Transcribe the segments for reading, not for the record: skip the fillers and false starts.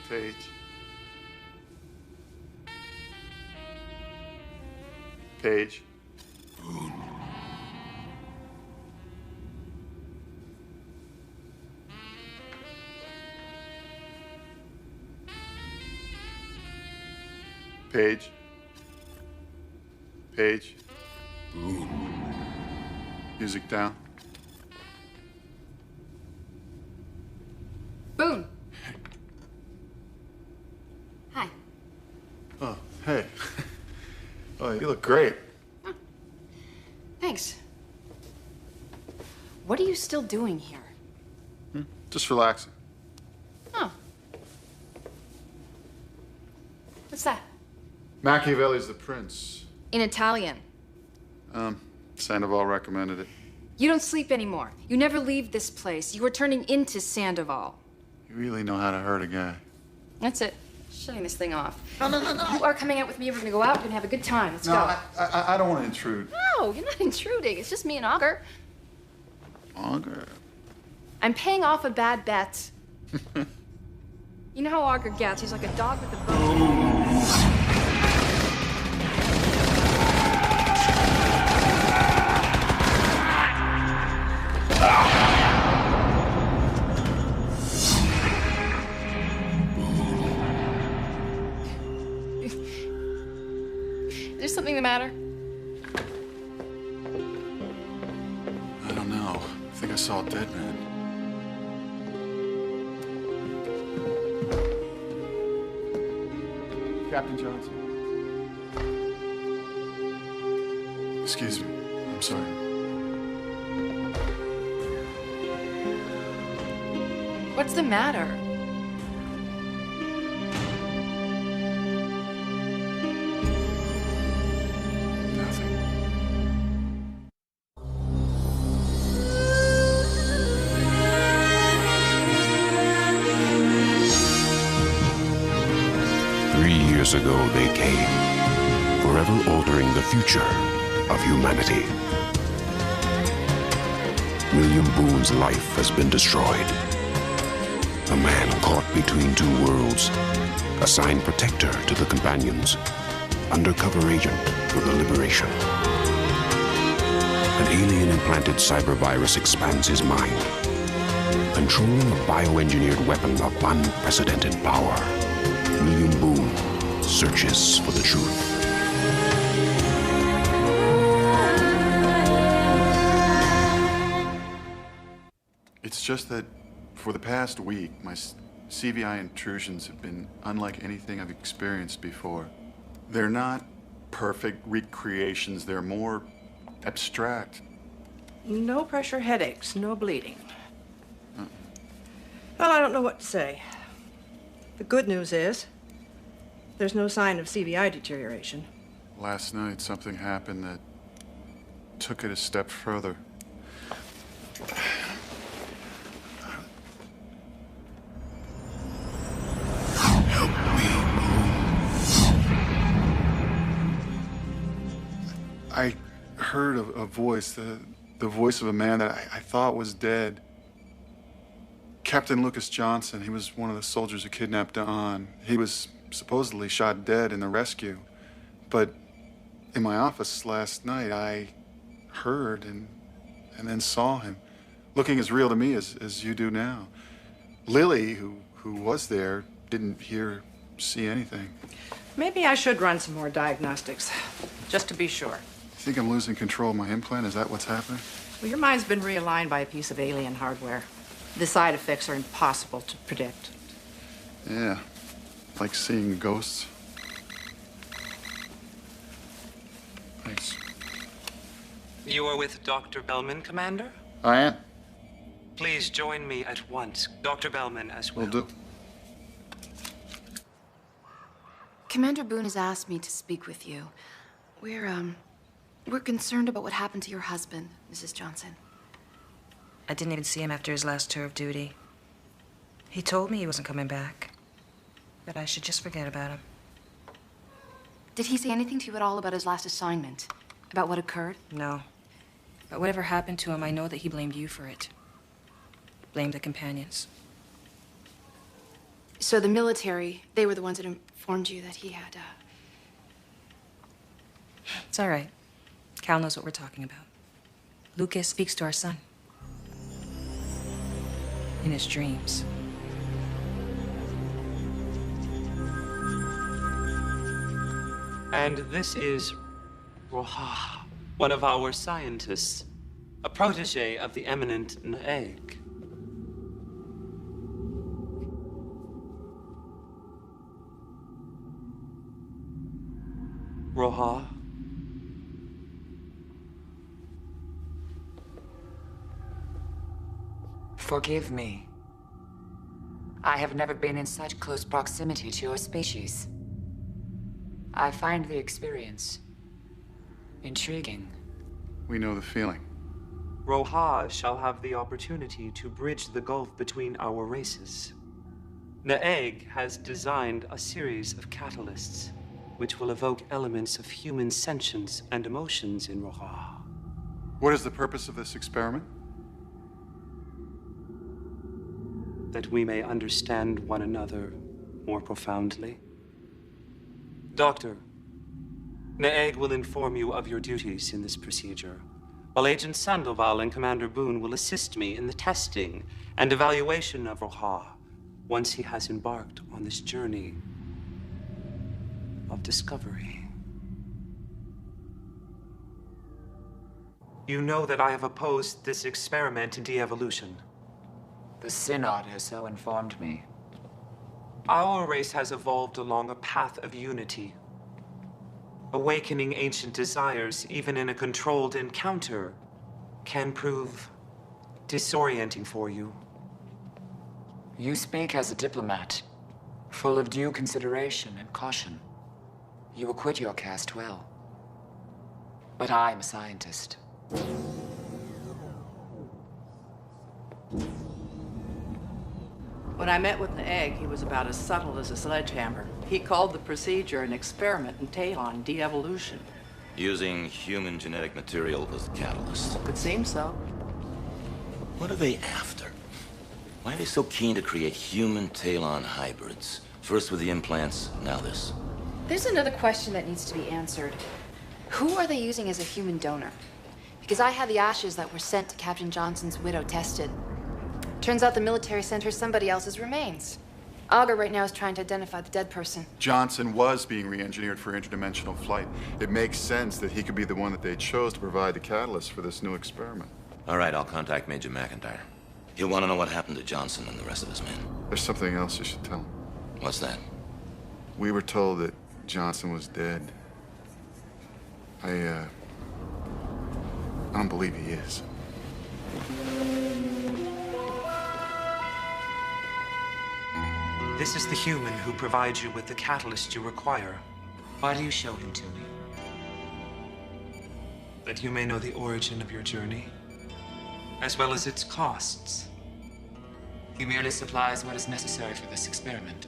Page. Page. Page. Page. Music down. Boone. Hi. Oh, hey. Oh, you look great. Oh. Thanks. What are you still doing here? Just relaxing. Oh. What's that? Machiavelli's The Prince. In Italian. Sandoval recommended it. You don't sleep anymore. You never leave this place. You are turning into Sandoval. You really know how to hurt a guy. That's it. Shutting this thing off. No. You are coming out with me. We're gonna go out. We're gonna have a good time. Let's go. I don't want to intrude. No, you're not intruding. It's just me and Augur. Augur? I'm paying off a bad bet. You know how Augur gets. He's like a dog with a bone. Is there something the matter? I don't know. I think I saw a dead man. Captain Johnson. Excuse me. I'm sorry. What's the matter? Nothing. 3 years ago they came, forever altering the future of humanity. William Boone's life has been destroyed. A man caught between two worlds, assigned protector to the companions, undercover agent for the liberation. An alien-implanted cyber virus expands his mind, controlling a bioengineered weapon of unprecedented power. William Boone searches for the truth. It's just that for the past week, my CVI intrusions have been unlike anything I've experienced before. They're not perfect recreations, they're more abstract. No pressure headaches, no bleeding. Well, I don't know what to say. The good news is there's no sign of CVI deterioration. Last night, something happened that took it a step further. Help me, Boone. I heard a voice, the voice of a man that I thought was dead. Captain Lucas Johnson, he was one of the soldiers who kidnapped Dawn. He was supposedly shot dead in the rescue. But in my office last night, I heard and then saw him, looking as real to me as you do now. Lily, who was there, didn't see anything. Maybe I should run some more diagnostics, just to be sure. You think I'm losing control of my implant? Is that what's happening? Well, your mind's been realigned by a piece of alien hardware. The side effects are impossible to predict. Yeah, like seeing ghosts. Thanks. You are with Dr. Bellman, Commander? I am. Please join me at once. Dr. Bellman as well. Will do. Commander Boone has asked me to speak with you. We're concerned about what happened to your husband, Mrs. Johnson. I didn't even see him after his last tour of duty. He told me he wasn't coming back, that I should just forget about him. Did he say anything to you at all about his last assignment? About what occurred? No. But whatever happened to him, I know that he blamed you for it. Blamed the companions. So the military, they were the ones that informed you that he had, It's all right. Cal knows what we're talking about. Lucas speaks to our son. In his dreams. And this is Roha, one of our scientists, a protege of the eminent Naeg. Roha? Forgive me. I have never been in such close proximity to your species. I find the experience intriguing. We know the feeling. Roha shall have the opportunity to bridge the gulf between our races. Naeg has designed a series of catalysts which will evoke elements of human sentience and emotions in Roha. What is the purpose of this experiment? That we may understand one another more profoundly. Doctor, Naeg will inform you of your duties in this procedure, while Agent Sandoval and Commander Boone will assist me in the testing and evaluation of Roha once he has embarked on this journey of discovery. You know that I have opposed this experiment in de-evolution. The Synod has so informed me. Our race has evolved along a path of unity. Awakening ancient desires, even in a controlled encounter, can prove disorienting for you. You speak as a diplomat, full of due consideration and caution. You acquit your caste well. But I'm a scientist. When I met with Naeg, he was about as subtle as a sledgehammer. He called the procedure an experiment in Talon de-evolution. Using human genetic material as a catalyst. Could seem so. What are they after? Why are they so keen to create human Talon hybrids? First with the implants, now this. There's another question that needs to be answered. Who are they using as a human donor? Because I had the ashes that were sent to Captain Johnson's widow tested. Turns out the military sent her somebody else's remains. Augur right now is trying to identify the dead person. Johnson was being re-engineered for interdimensional flight. It makes sense that he could be the one that they chose to provide the catalyst for this new experiment. All right, I'll contact Major McIntyre. He'll want to know what happened to Johnson and the rest of his men. There's something else you should tell him. What's that? We were told that Johnson was dead. I don't believe he is. This is the human who provides you with the catalyst you require. Why do you show him to me? That you may know the origin of your journey, as well as its costs. He merely supplies what is necessary for this experiment.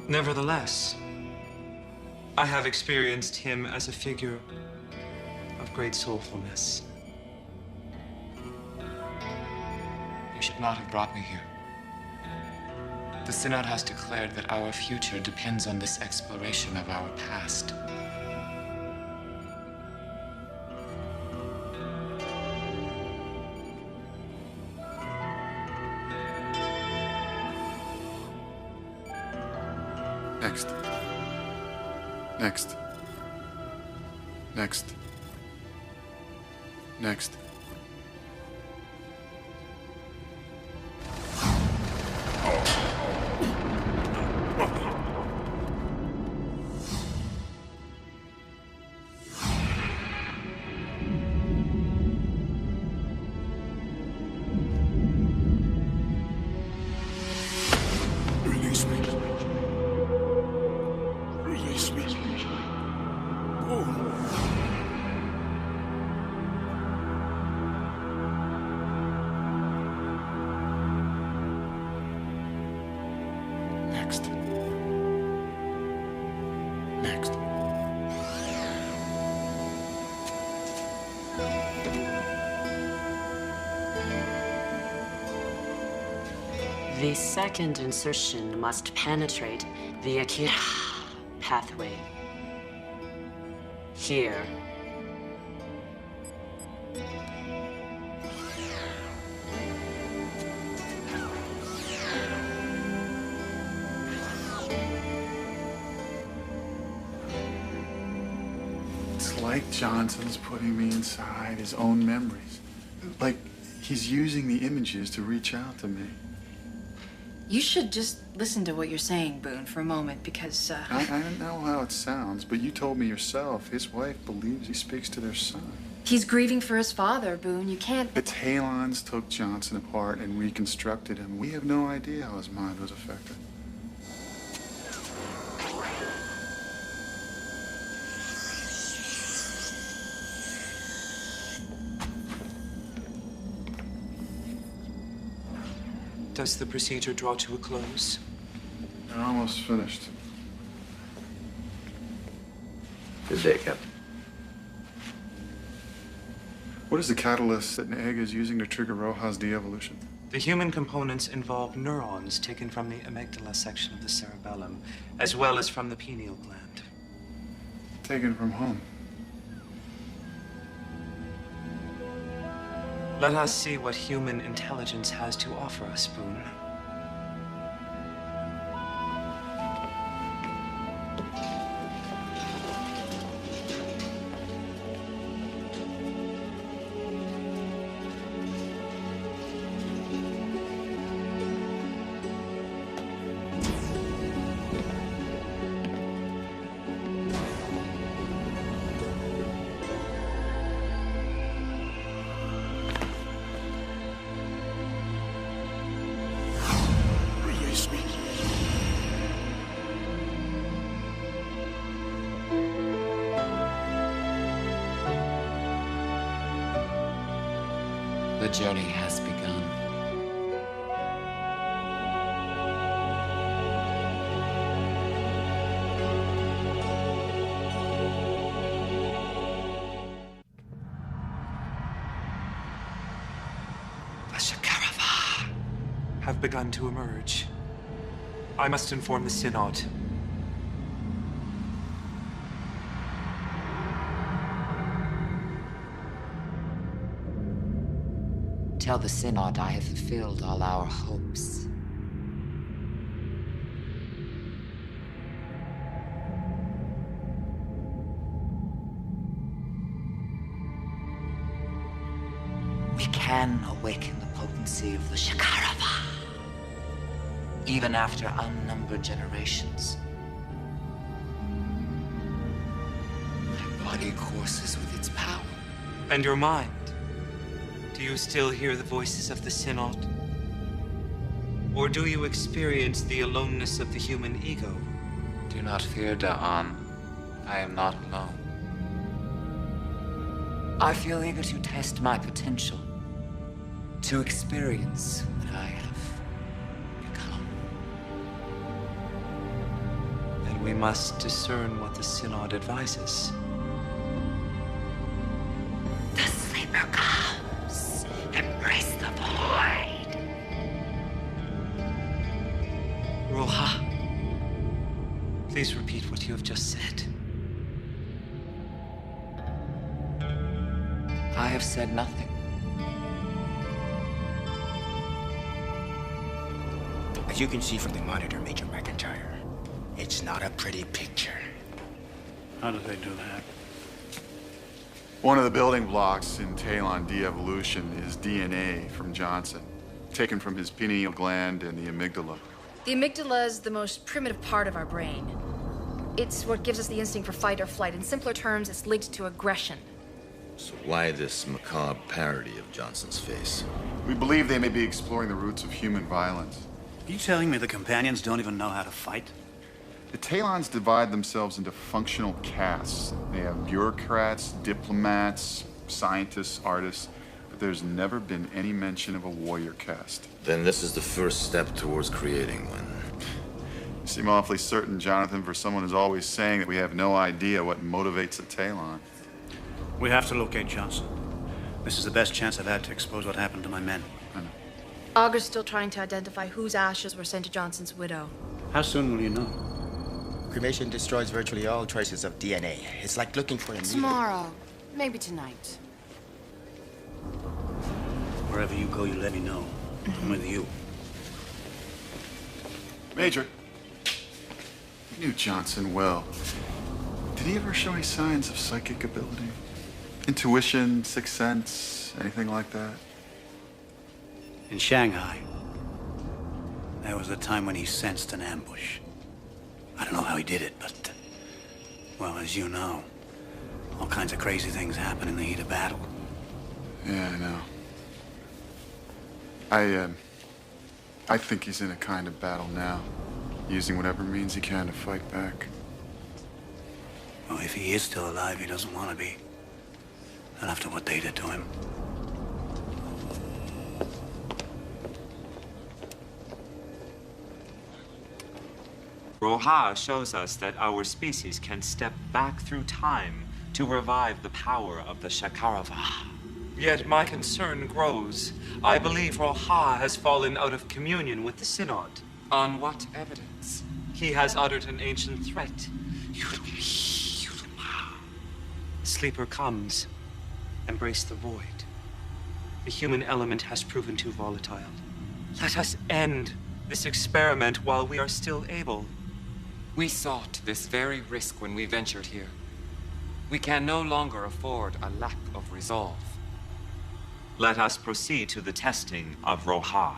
Nevertheless, I have experienced him as a figure of great soulfulness. You should not have brought me here. The Synod has declared that our future depends on this exploration of our past. Next. Next. Next. Next. Release me. Release me. Oh. Next. Next. The second insertion must penetrate the Akira pathway. Here. It's like Johnson's putting me inside his own memories. Like he's using the images to reach out to me. You should just listen to what you're saying, Boone, for a moment, because, I don't know how it sounds, but you told me yourself his wife believes he speaks to their son. He's grieving for his father, Boone. You can't... The Talons took Johnson apart and reconstructed him. We have no idea how his mind was affected. Does the procedure draw to a close? They're almost finished. Good day, Captain. What is the catalyst that Naeg is using to trigger Roja's de-evolution? The human components involve neurons taken from the amygdala section of the cerebellum, as well as from the pineal gland. Taken from whom? Let us see what human intelligence has to offer us, Boone. The journey has begun. The Shakarava have begun to emerge. I must inform the Synod. Tell the Synod I have fulfilled all our hopes. We can awaken the potency of the Shakarava, even after unnumbered generations. My body courses with its power. And your mind? Do you still hear the voices of the Synod? Or do you experience the aloneness of the human ego? Do not fear, Da'an. I am not alone. I feel eager to test my potential, to experience what I have become. Then we must discern what the Synod advises. The sleeper comes. Embrace the void. Roja, please repeat what you have just said. I have said nothing. As you can see from the monitor, Major McIntyre, it's not a pretty picture. How do they do that? One of the building blocks in Talon de-evolution is DNA from Johnson, taken from his pineal gland and the amygdala. The amygdala is the most primitive part of our brain. It's what gives us the instinct for fight or flight. In simpler terms, it's linked to aggression. So why this macabre parody of Johnson's face? We believe they may be exploring the roots of human violence. Are you telling me the companions don't even know how to fight? The Talons divide themselves into functional castes. They have bureaucrats, diplomats, scientists, artists, but there's never been any mention of a warrior caste. Then this is the first step towards creating one. You seem awfully certain, Jonathan, for someone who's always saying that we have no idea what motivates a Talon. We have to locate Johnson. This is the best chance I've had to expose what happened to my men. I know. Augur's still trying to identify whose ashes were sent to Johnson's widow. How soon will you know? Cremation destroys virtually all traces of DNA. It's like looking for a needle. Tomorrow. Maybe tonight. Wherever you go, you let me know. I'm with you. Major, you knew Johnson well. Did he ever show any signs of psychic ability? Intuition, sixth sense, anything like that? In Shanghai, there was a time when he sensed an ambush. I don't know how he did it, but, well, as you know, all kinds of crazy things happen in the heat of battle. Yeah, I know. I think he's in a kind of battle now, using whatever means he can to fight back. Well, if he is still alive, he doesn't want to be. Not after what they did to him. Roha shows us that our species can step back through time to revive the power of the Shakarava. Yet my concern grows. I believe Roha has fallen out of communion with the Synod. On what evidence? He has uttered an ancient threat. Sleeper comes. Embrace the void. The human element has proven too volatile. Let us end this experiment while we are still able. We sought this very risk when we ventured here. We can no longer afford a lack of resolve. Let us proceed to the testing of Roha,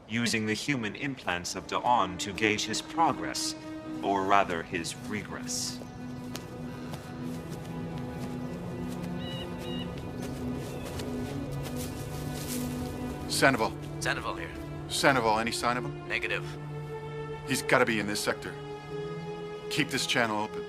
using the human implants of Dawn to gauge his progress, or rather his regress. Sandoval. Sandoval here. Sandoval, any sign of him? Negative. He's got to be in this sector. Keep this channel open.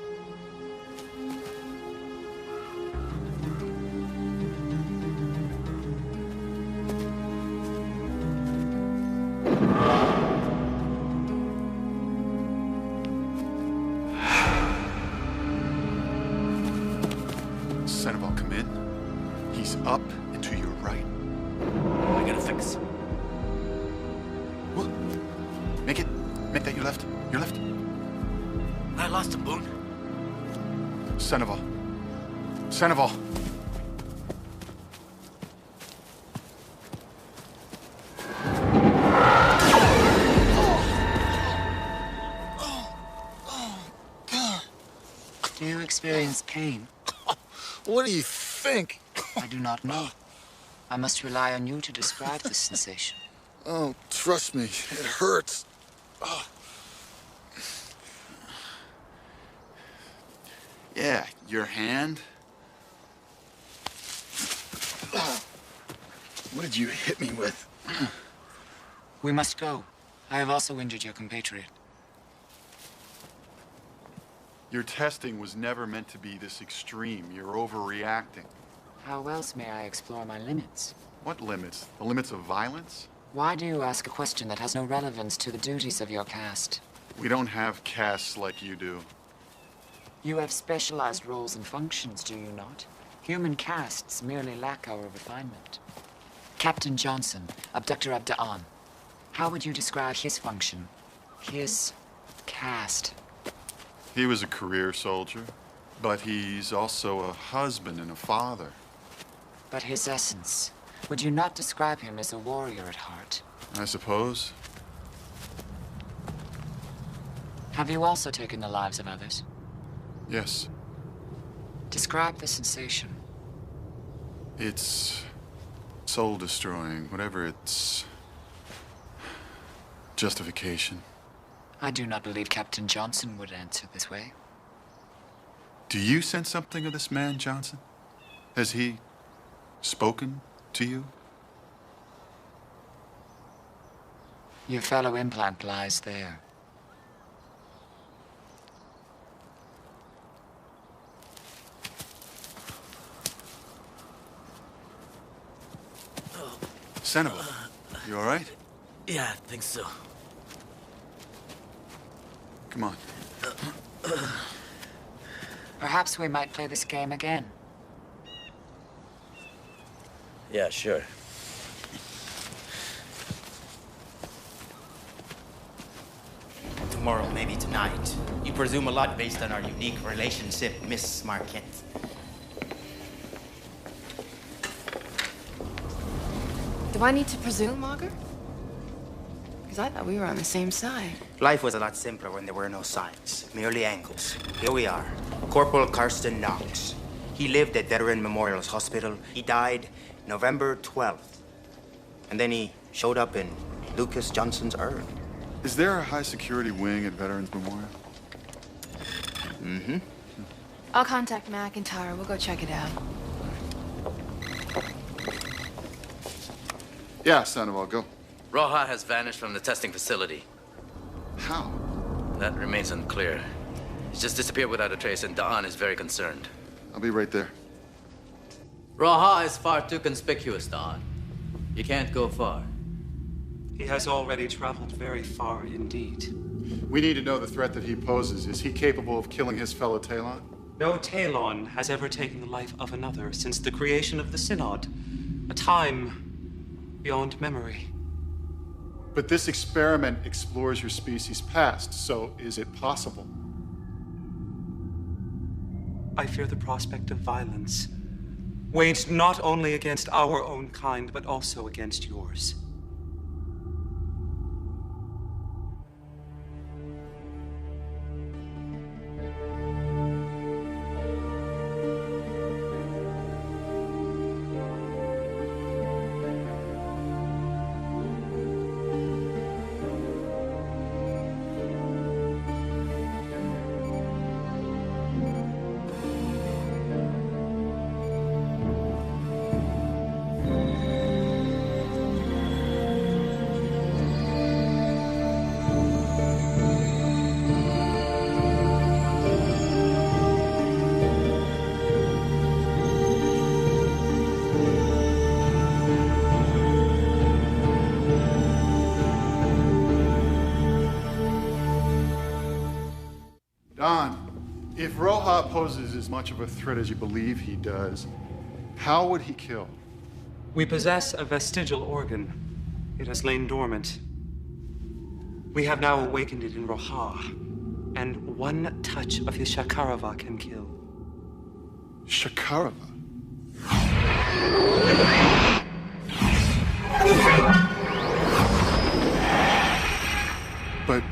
Sandoval, come in. He's up and to your right. I got a fix. What? Make that your left. Your left. I lost him, Boone. Sandoval. Sandoval. Do you experience pain? What do you think? I do not know. I must rely on you to describe the sensation. Oh, trust me, it hurts. Oh. Yeah, your hand. What did you hit me with? We must go. I have also injured your compatriot. Your testing was never meant to be this extreme. You're overreacting. How else may I explore my limits? What limits? The limits of violence? Why do you ask a question that has no relevance to the duties of your caste? We don't have castes like you do. You have specialized roles and functions, do you not? Human castes merely lack our refinement. Captain Johnson, abductor of Da'an. How would you describe his function? His caste? He was a career soldier, but he's also a husband and a father. But his essence, would you not describe him as a warrior at heart? I suppose. Have you also taken the lives of others? Yes. Describe the sensation. It's soul-destroying, whatever its justification. I do not believe Captain Johnson would answer this way. Do you sense something of this man, Johnson? Has he spoken to you? Your fellow implant lies there. Sandoval, you all right? Yeah, I think so. Come on. Perhaps we might play this game again. Yeah, sure. tomorrow, maybe tonight. You presume a lot based on our unique relationship, Miss Marquette. Do I need to presume, Augur? Because I thought we were on the same side. Life was a lot simpler when there were no sides, merely angles. Here we are. Corporal Karsten Knox. He lived at Veteran Memorial's Hospital. He died November 12th. And then he showed up in Lucas Johnson's urn. Is there a high security wing at Veterans Memorial? Mm-hmm. I'll contact McIntyre. We'll go check it out. Yeah, Sandoval, go. Roja has vanished from the testing facility. How? That remains unclear. He's just disappeared without a trace, and Da'an is very concerned. I'll be right there. Roja is far too conspicuous, Da'an. You can't go far. He has already traveled very far indeed. We need to know the threat that he poses. Is he capable of killing his fellow Talon? No Talon has ever taken the life of another since the creation of the Synod. A time beyond memory. But this experiment explores your species' past, so is it possible? I fear the prospect of violence, waged not only against our own kind, but also against yours. Don, if Roja poses as much of a threat as you believe he does, how would he kill? We possess a vestigial organ. It has lain dormant. We have now awakened it in Roja, and one touch of his Shakarava can kill. Shakarava? But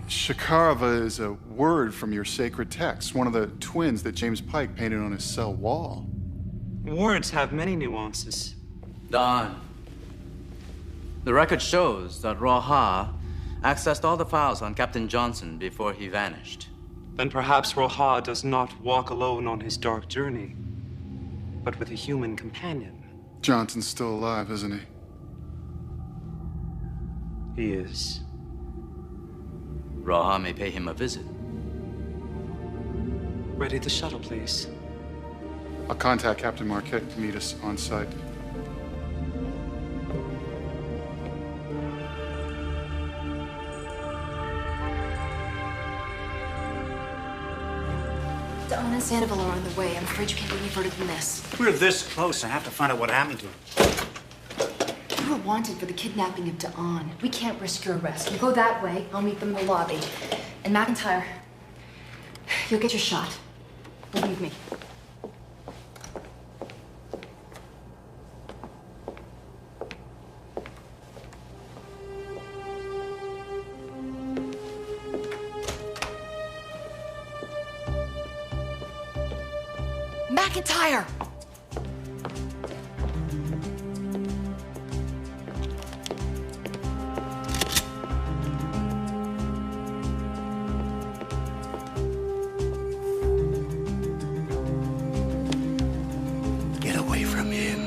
Shakarava is a word from your sacred text, one of the twins that James Pike painted on his cell wall. Words have many nuances. Don, the record shows that Roja accessed all the files on Captain Johnson before he vanished. Then perhaps Roja does not walk alone on his dark journey, but with a human companion. Johnson's still alive, isn't he? He is. Roja may pay him a visit. Ready the shuttle, please. I'll contact Captain Marquette to meet us on site. Dawn and Sandoval are on the way. I'm afraid you can't do any further than this. We're this close. I have to find out what happened to him. You were wanted for the kidnapping of Da'an. We can't risk your arrest. You go that way, I'll meet them in the lobby. And McIntyre, you'll get your shot. Believe me. McIntyre! Get away from him.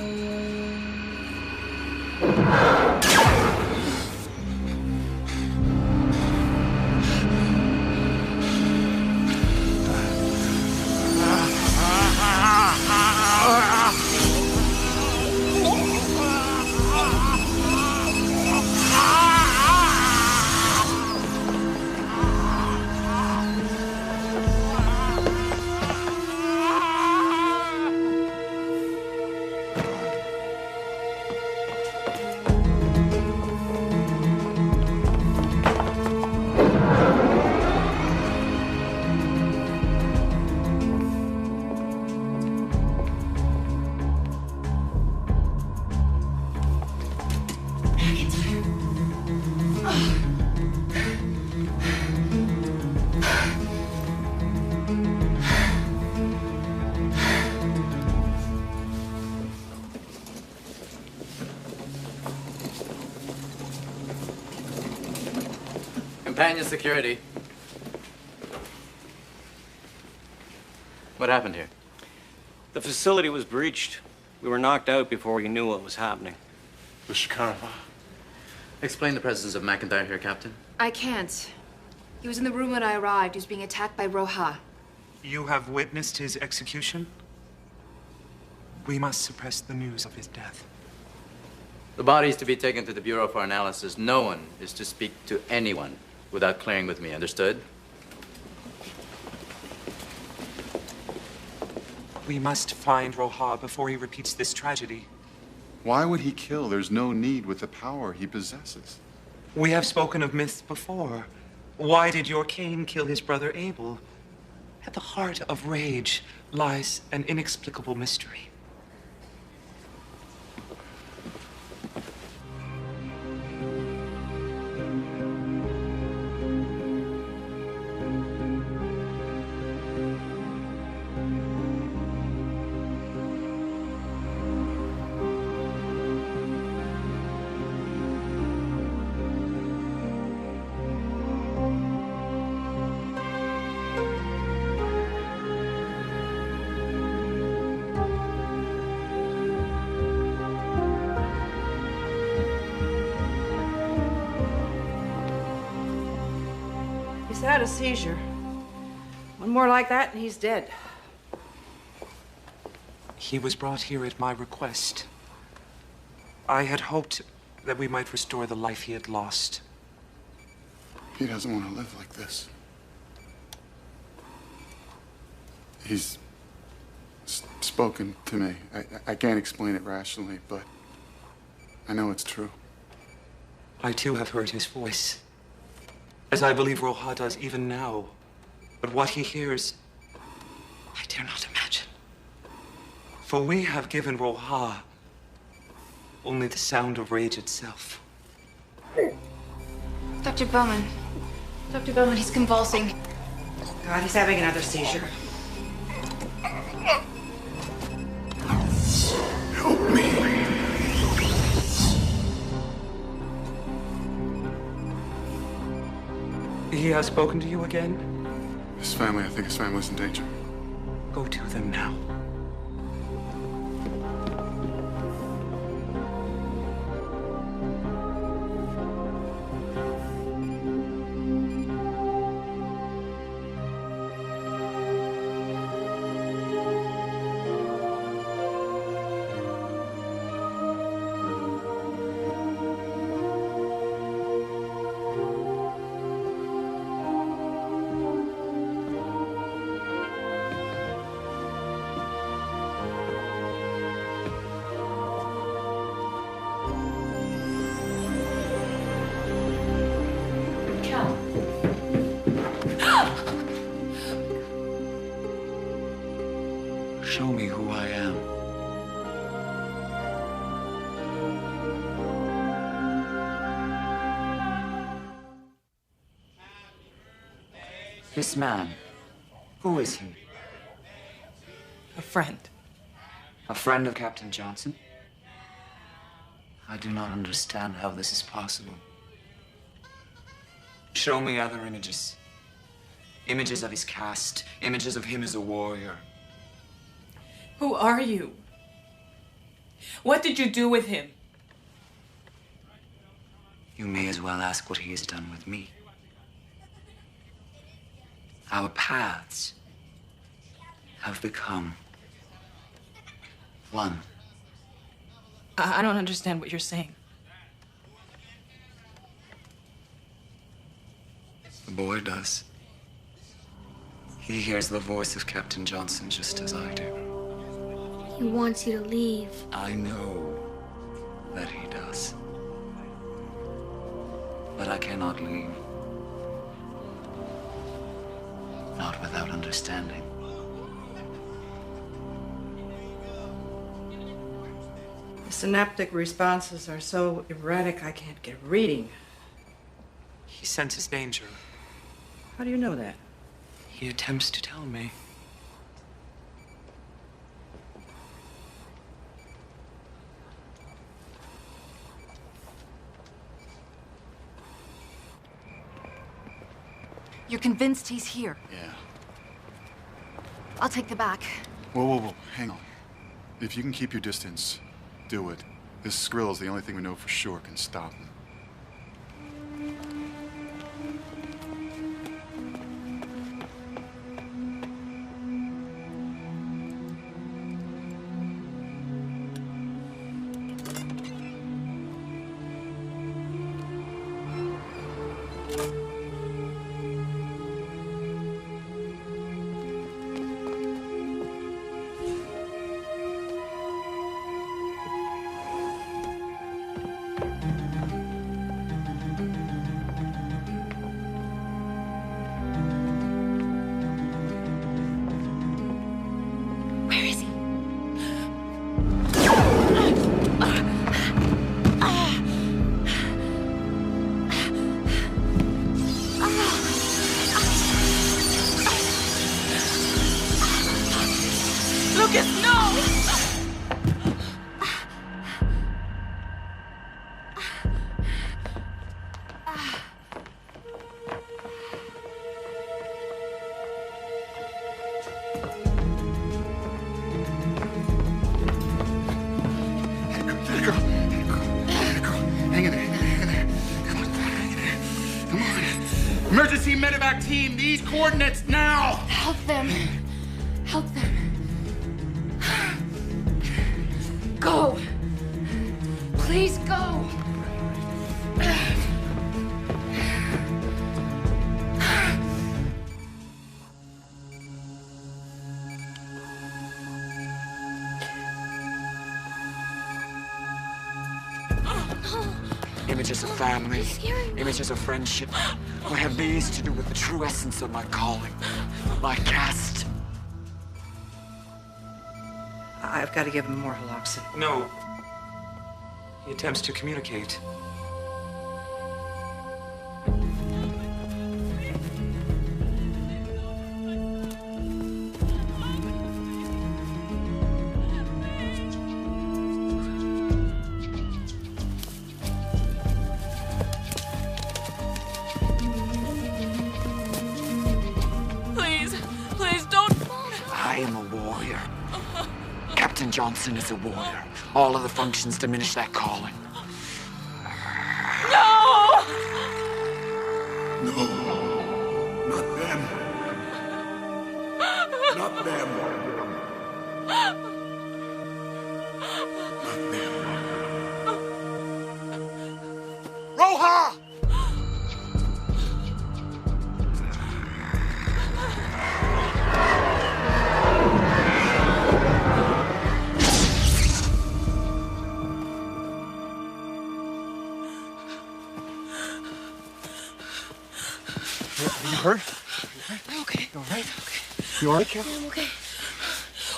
Companion security. What happened here? The facility was breached. We were knocked out before we knew what was happening. Mr. Carver. Explain the presence of McIntyre here, Captain. I can't. He was in the room when I arrived. He was being attacked by Roja. You have witnessed his execution? We must suppress the news of his death. The body is to be taken to the Bureau for analysis. No one is to speak to anyone without clearing with me, understood? We must find Roja before he repeats this tragedy. Why would he kill? There's no need with the power he possesses. We have spoken of myths before. Why did your Cain kill his brother Abel? At the heart of rage lies an inexplicable mystery. He's had a seizure. One more like that and he's dead. He was brought here at my request. I had hoped that we might restore the life he had lost. He doesn't want to live like this. He's spoken to me. I can't explain it rationally, but I know it's true. I too have heard his voice, as I believe Roja does even now. But what he hears, I dare not imagine. For we have given Roja only the sound of rage itself. Dr. Bowman. Dr. Bowman, he's convulsing. God, he's having another seizure. Help me. He has spoken to you again? His family, I think his family's in danger. Go to them now. Show me who I am. This man, who is he? A friend. A friend of Captain Johnson? I do not understand how this is possible. Show me other images. Images of his caste, images of him as a warrior. Who are you? What did you do with him? You may as well ask what he has done with me. Our paths have become one. I don't understand what you're saying. The boy does. He hears the voice of Captain Johnson just as I do. He wants you to leave. I know that he does. But I cannot leave. Not without understanding. The synaptic responses are so erratic I can't get reading. He senses danger. How do you know that? He attempts to tell me. You're convinced he's here? Yeah. I'll take the back. Whoa, whoa, whoa. Hang on. If you can keep your distance, do it. This skrill is the only thing we know for sure can stop him. Where is he? Lucas, no! Hang in there, hang in there. Come on, hang in there. Come on. Emergency medevac team, these coordinates now! Help them. Help them. Go. Please go. Images of family, images of friendship. What have these to do with the true essence of my calling, my caste? I've got to give him more haloxin. No. He attempts to communicate. Please don't. I am a warrior. Captain Johnson is a warrior. All of the functions diminish that calling. No! No. Not them. Not them. Not them. Roja! You hurt? I'm okay. You all right? You all right, Cal? I'm okay.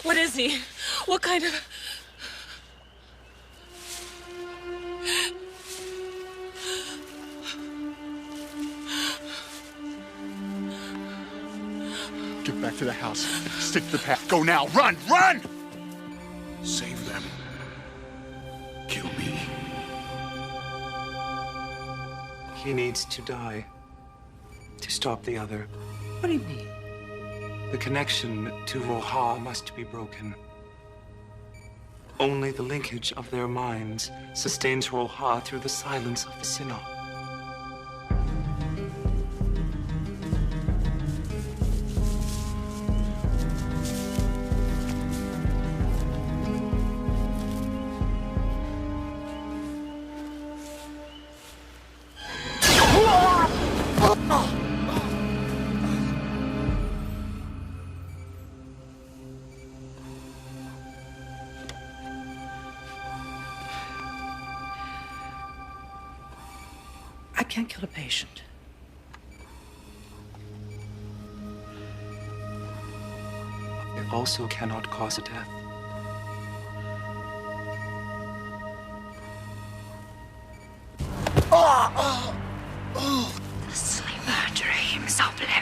What is he? What kind of... Get back to the house. Stick to the path. Go now. Run! Run! Save them. Kill me. He needs to die to stop the other. What do you mean? The connection to Roja must be broken. Only the linkage of their minds sustains Roja through the silence of the Sinnoh. I can't kill a patient. It also cannot cause a death. The sleeper dreams oblivion.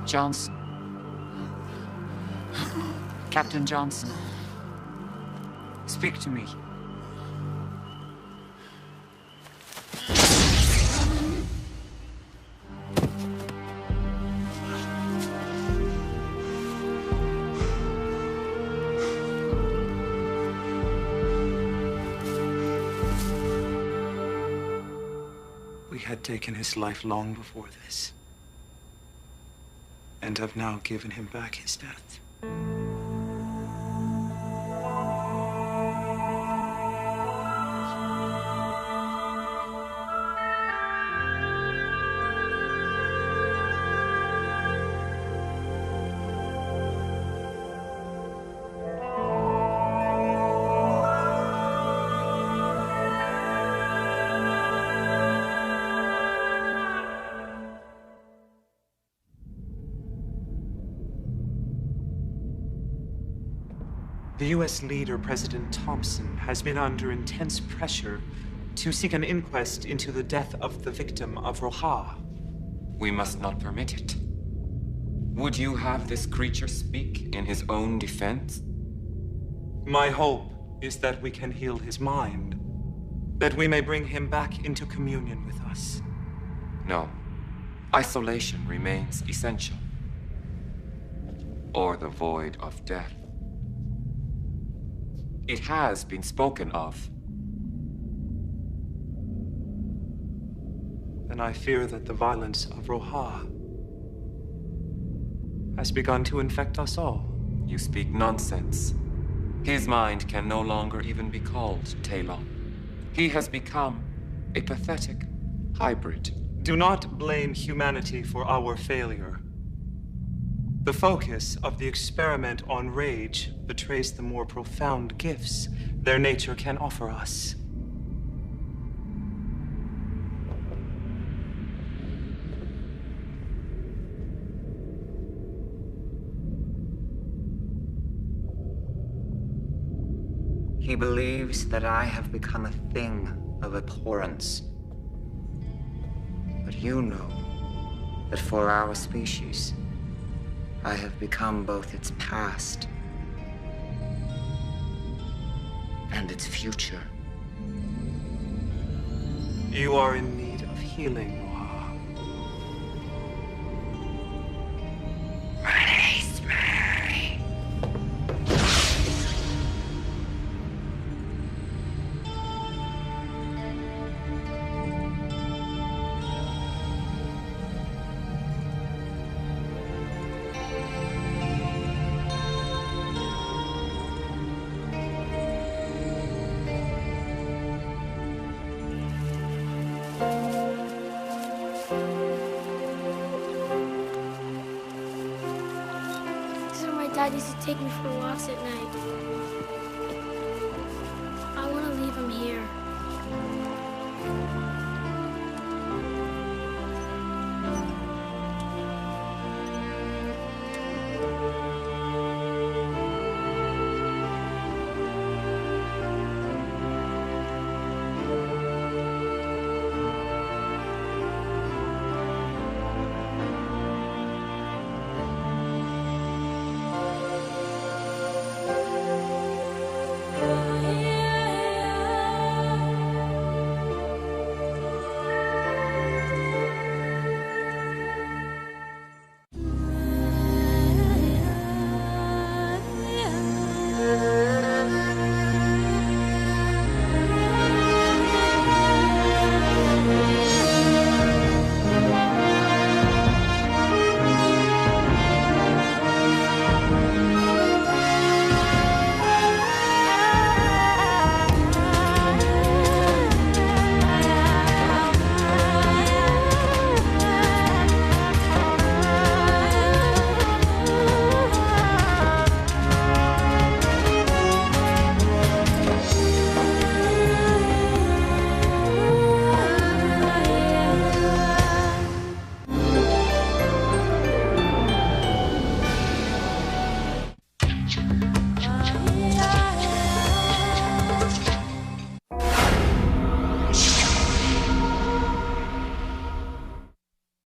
Johnson. Captain Johnson. Speak to me. We had taken his life long before this, and have now given him back his death. The U.S. leader, President Thompson, has been under intense pressure to seek an inquest into the death of the victim of Roja. We must not permit it. Would you have this creature speak in his own defense? My hope is that we can heal his mind, that we may bring him back into communion with us. No. Isolation remains essential. Or the void of death. It has been spoken of. Then I fear that the violence of Roja has begun to infect us all. You speak nonsense. His mind can no longer even be called Talon. He has become a pathetic hybrid. Do not blame humanity for our failure. The focus of the experiment on rage betrays the more profound gifts their nature can offer us. He believes that I have become a thing of abhorrence. But you know that for our species, I have become both its past and its future. You are in need of healing, Roja. Release me. Dad used to take me for walks at night.